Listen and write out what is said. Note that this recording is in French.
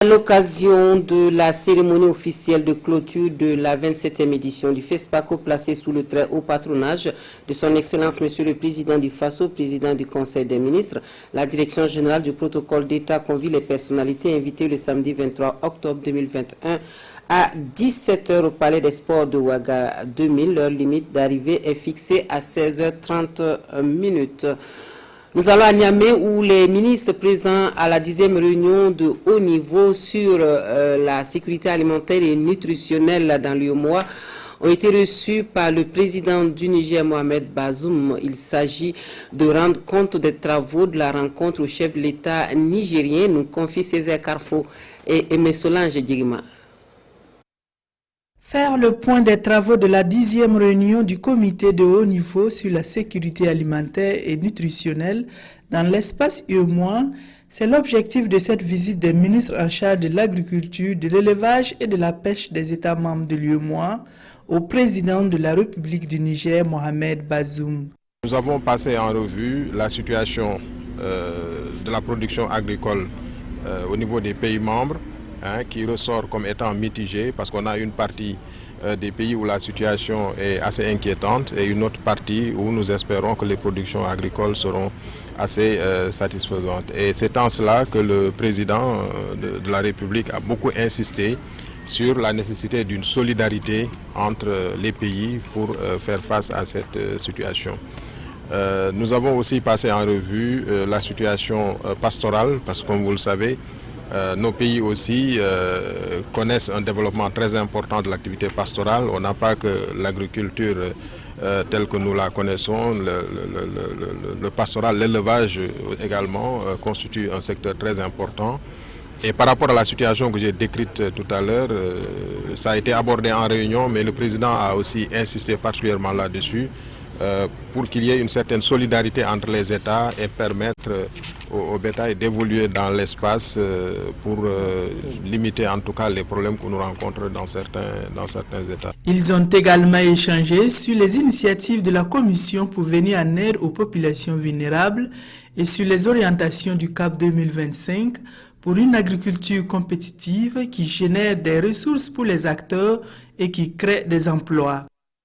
À l'occasion de la cérémonie officielle de clôture de la 27e édition du FESPACO placée sous le très haut patronage de son Excellence Monsieur le Président du FASO, Président du Conseil des ministres, la Direction générale du protocole d'État convie les personnalités invitées le samedi 23 octobre 2021 à 17 h au Palais des Sports de Ouaga 2000. Leur limite d'arrivée est fixée à 16h30. Nous allons à Niamey où les ministres présents à la 10e réunion de haut niveau sur la sécurité alimentaire et nutritionnelle dans l'UEMOA ont été reçus par le président du Niger, Mohamed Bazoum. Il s'agit de rendre compte des travaux de la rencontre au chef de l'État nigérien, nous confie Césaire Carrefour et Aimé Solange Dirima. Faire le point des travaux de la 10e réunion du comité de haut niveau sur la sécurité alimentaire et nutritionnelle dans l'espace UEMOA, c'est l'objectif de cette visite des ministres en charge de l'agriculture, de l'élevage et de la pêche des États membres de l'UEMOA au président de la République du Niger, Mohamed Bazoum. Nous avons passé en revue la situation de la production agricole au niveau des pays membres, qui ressort comme étant mitigé parce qu'on a une partie des pays où la situation est assez inquiétante et une autre partie où nous espérons que les productions agricoles seront assez satisfaisantes. Et c'est en cela que le président de la République a beaucoup insisté sur la nécessité d'une solidarité entre les pays pour faire face à cette situation. Nous avons aussi passé en revue la situation pastorale parce que comme vous le savez, nos pays aussi connaissent un développement très important de l'activité pastorale. On n'a pas que l'agriculture telle que nous la connaissons, le pastoral, l'élevage également constitue un secteur très important. Et par rapport à la situation que j'ai décrite tout à l'heure, ça a été abordé en réunion, mais le président a aussi insisté particulièrement là-dessus pour qu'il y ait une certaine solidarité entre les États et permettre au bétail d'évoluer dans l'espace pour limiter en tout cas les problèmes que nous rencontrons dans certains États. Ils ont également échangé sur les initiatives de la Commission pour venir en aide aux populations vulnérables et sur les orientations du CAP 2025 pour une agriculture compétitive qui génère des ressources pour les acteurs et qui crée des emplois.